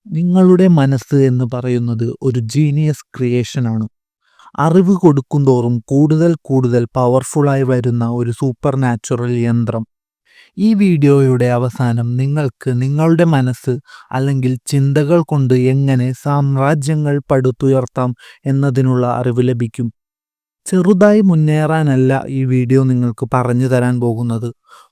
നിങ്ങളുടെ മനസ്സ് എന്ന് പറയുന്നത് ഒരു ജീനിയസ് ക്രിയേഷനാണ്. അറിവ് കൊടുക്കുന്തോറും കൂടുതൽ കൂടുതൽ പവർഫുള്ളായി വരുന്ന ഒരു സൂപ്പർ നാച്ചുറൽ യന്ത്രം. ഈ വീഡിയോയുടെ അവസാനം നിങ്ങൾക്ക് നിങ്ങളുടെ മനസ്സ് അല്ലെങ്കിൽ ചിന്തകൾ കൊണ്ട് എങ്ങനെ സാമ്രാജ്യങ്ങൾ പടുത്തുയർത്താം എന്നതിനുള്ള അറിവ് ലഭിക്കും. ചെറുതായി മുന്നേറാനല്ല ഈ വീഡിയോ നിങ്ങൾക്ക് പറഞ്ഞു തരാൻ പോകുന്നത്.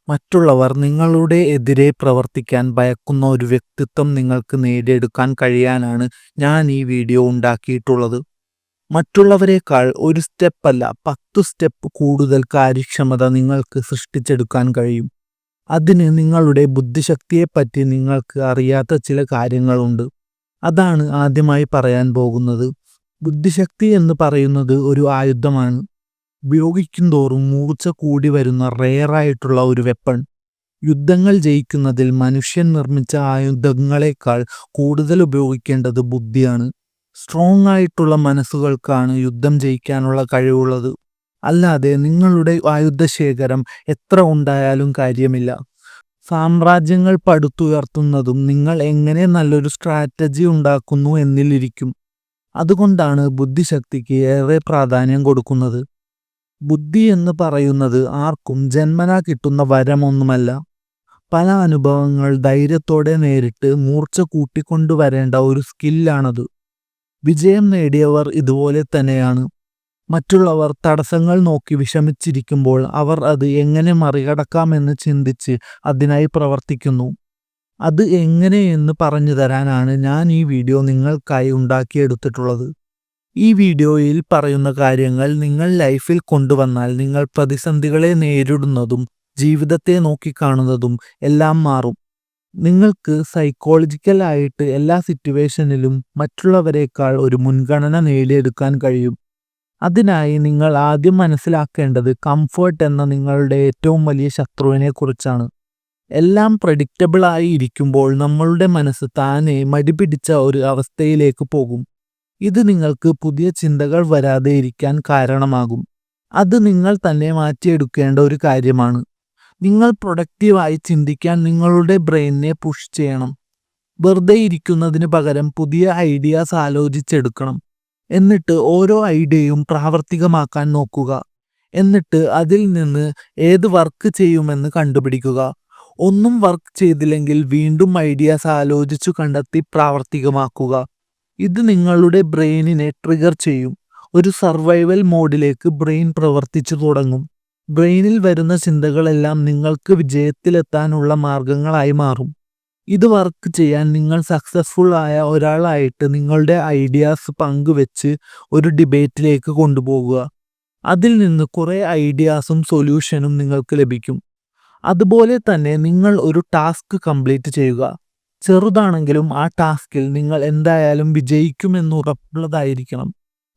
മറ്റുള്ളവർ നിങ്ങളുടെ എതിരെ പ്രവർത്തിക്കാൻ ഭയക്കുന്ന ഒരു വ്യക്തിത്വം നിങ്ങൾക്ക് നേടിയെടുക്കാൻ കഴിയാനാണ് ഞാൻ ഈ വീഡിയോ ഉണ്ടാക്കിയിട്ടുള്ളത്. മറ്റുള്ളവരെക്കാൾ ഒരു സ്റ്റെപ്പല്ല 10 സ്റ്റെപ്പ് കൂടുതൽ കാര്യക്ഷമത നിങ്ങൾക്ക് സൃഷ്ടിച്ചെടുക്കാൻ കഴിയും. അതിന് നിങ്ങളുടെ ബുദ്ധിശക്തിയെപ്പറ്റി നിങ്ങൾക്ക് അറിയാത്ത ചില കാര്യങ്ങളുണ്ട്. അതാണ് ആദ്യമായി പറയാൻ പോകുന്നത്. ബുദ്ധിശക്തി എന്ന് പറയുന്നത് ഒരു ആയുധമാണ്. ഉപയോഗിക്കുന്തോറും മൂർച്ച കൂടി വരുന്ന റെയറായിട്ടുള്ള ഒരു വെപ്പൺ. യുദ്ധങ്ങൾ ജയിക്കുന്നതിൽ മനുഷ്യൻ നിർമ്മിച്ച ആയുധങ്ങളെക്കാൾ കൂടുതൽ ഉപയോഗിക്കേണ്ടത് ബുദ്ധിയാണ്. സ്ട്രോങ് ആയിട്ടുള്ള മനസ്സുകൾക്കാണ് യുദ്ധം ജയിക്കാനുള്ള കഴിവുള്ളത്. അല്ലാതെ നിങ്ങളുടെ ആയുധശേഖരം എത്ര ഉണ്ടായാലും കാര്യമില്ല. സാമ്രാജ്യങ്ങൾ പടുത്തുയർത്തുന്നതും നിങ്ങൾ എങ്ങനെ നല്ലൊരു സ്ട്രാറ്റജി ഉണ്ടാക്കുന്നു എന്നിലിരിക്കും. അതുകൊണ്ടാണ് ബുദ്ധിശക്തിക്ക് ഏറെ പ്രാധാന്യം കൊടുക്കുന്നത്. ബുദ്ധി എന്ന് പറയുന്നത് ആർക്കും ജന്മനാ കിട്ടുന്ന വരമൊന്നുമല്ല. പല അനുഭവങ്ങൾ ധൈര്യത്തോടെ നേരിട്ട് മൂർച്ച കൂട്ടിക്കൊണ്ടുവരേണ്ട ഒരു സ്കില്ലാണത്. വിജയം നേടിയവർ ഇതുപോലെ തന്നെയാണ്. മറ്റുള്ളവർ തടസ്സങ്ങൾ നോക്കി വിഷമിച്ചിരിക്കുമ്പോൾ അവർ അത് എങ്ങനെ മറികടക്കാമെന്ന് ചിന്തിച്ച് അതിനായി പ്രവർത്തിക്കുന്നു. അത് എങ്ങനെയെന്ന് പറഞ്ഞു തരാനാണ് ഞാൻ ഈ വീഡിയോ നിങ്ങൾക്കായി ഉണ്ടാക്കിയെടുത്തിട്ടുള്ളത്. ഈ വീഡിയോയിൽ പറയുന്ന കാര്യങ്ങൾ നിങ്ങൾ ലൈഫിൽ കൊണ്ടുവന്നാൽ നിങ്ങൾ പ്രതിസന്ധികളെ നേരിടുന്നതും ജീവിതത്തെ നോക്കിക്കാണുന്നതും എല്ലാം മാറും. നിങ്ങൾക്ക് സൈക്കോളജിക്കലായിട്ട് എല്ലാ സിറ്റുവേഷനിലും മറ്റുള്ളവരെക്കാൾ ഒരു മുൻഗണന നേടിയെടുക്കാൻ കഴിയും. അതിനായി നിങ്ങൾ ആദ്യം മനസ്സിലാക്കേണ്ടത് കംഫേർട്ട് എന്ന നിങ്ങളുടെ ഏറ്റവും വലിയ ശത്രുവിനെ കുറിച്ചാണ്. എല്ലാം പ്രഡിക്റ്റബിളായി ഇരിക്കുമ്പോൾ നമ്മളുടെ മനസ്സ് താനെ മടിപിടിച്ച ഒരു അവസ്ഥയിലേക്ക് പോകും. ഇത് നിങ്ങൾക്ക് പുതിയ ചിന്തകൾ വരാതെ ഇരിക്കാൻ കാരണമാകും. അത് നിങ്ങൾ തന്നെ മാറ്റിയെടുക്കേണ്ട ഒരു കാര്യമാണ്. നിങ്ങൾ പ്രൊഡക്റ്റീവായി ചിന്തിക്കാൻ നിങ്ങളുടെ ബ്രെയിനിനെ പുഷ് ചെയ്യണം. വെറുതെ ഇരിക്കുന്നതിന് പകരം പുതിയ ഐഡിയാസ് ആലോചിച്ചെടുക്കണം. എന്നിട്ട് ഓരോ ഐഡിയയും പ്രാവർത്തികമാക്കാൻ നോക്കുക. എന്നിട്ട് അതിൽ നിന്ന് ഏത് വർക്ക് ചെയ്യുമെന്ന് കണ്ടുപിടിക്കുക. ഒന്നും വർക്ക് ചെയ്തില്ലെങ്കിൽ വീണ്ടും ഐഡിയാസ് ആലോചിച്ചു കണ്ടെത്തി പ്രാവർത്തികമാക്കുക. ഇത് നിങ്ങളുടെ ബ്രെയിനിനെ ട്രിഗർ ചെയ്യും. ഒരു സർവൈവൽ മോഡിലേക്ക് ബ്രെയിൻ പ്രവർത്തിച്ചു തുടങ്ങും. ബ്രെയിനിൽ വരുന്ന ചിന്തകളെല്ലാം നിങ്ങൾക്ക് വിജയത്തിലെത്താനുള്ള മാർഗങ്ങളായി മാറും. ഇത് വർക്ക് ചെയ്യാൻ നിങ്ങൾ സക്സസ്ഫുൾ ആയ ഒരാളായിട്ട് നിങ്ങളുടെ ഐഡിയാസ് പങ്കുവെച്ച് ഒരു ഡിബേറ്റിലേക്ക് കൊണ്ടുപോകുക. അതിൽ നിന്ന് കുറേ ഐഡിയാസും സൊല്യൂഷനും നിങ്ങൾക്ക് ലഭിക്കും. അതുപോലെ തന്നെ നിങ്ങൾ ഒരു ടാസ്ക് കംപ്ലീറ്റ് ചെയ്യുക. ചെറുതാണെങ്കിലും ആ ടാസ്കിൽ നിങ്ങൾ എന്തായാലും വിജയിക്കുമെന്ന് ഉറപ്പുള്ളതായിരിക്കണം.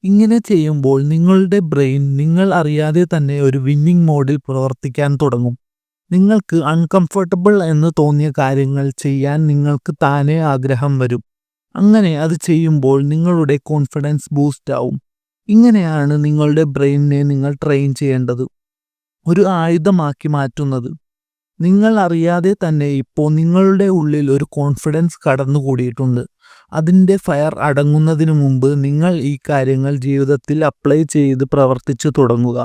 ഇങ്ങനെ ചെയ്യുമ്പോൾ നിങ്ങളുടെ ബ്രെയിൻ നിങ്ങൾ അറിയാതെ തന്നെ ഒരു വിന്നിംഗ് മോഡിൽ പ്രവർത്തിക്കാൻ തുടങ്ങും. നിങ്ങൾക്ക് അൺകംഫർട്ടബിൾ എന്ന് തോന്നിയ കാര്യങ്ങൾ ചെയ്യാൻ നിങ്ങൾക്ക് താനെ ആഗ്രഹം വരും. അങ്ങനെ അത് ചെയ്യുമ്പോൾ നിങ്ങളുടെ കോൺഫിഡൻസ് ബൂസ്റ്റ് ആവും. ഇങ്ങനെയാണ് നിങ്ങളുടെ ബ്രെയിനിനെ നിങ്ങൾ ട്രെയിൻ ചെയ്യേണ്ടത്, ഒരു ആയുധമാക്കി മാറ്റുന്നത്. നിങ്ങൾ അറിയാതെ തന്നെ ഇപ്പോൾ നിങ്ങളുടെ ഉള്ളിൽ ഒരു കോൺഫിഡൻസ് കടന്നുകൂടിയിട്ടുണ്ട്. അതിൻ്റെ ഫയർ അടങ്ങുന്നതിന് മുമ്പ് നിങ്ങൾ ഈ കാര്യങ്ങൾ ജീവിതത്തിൽ അപ്ലൈ ചെയ്ത് പ്രവർത്തിച്ചു തുടങ്ങുക.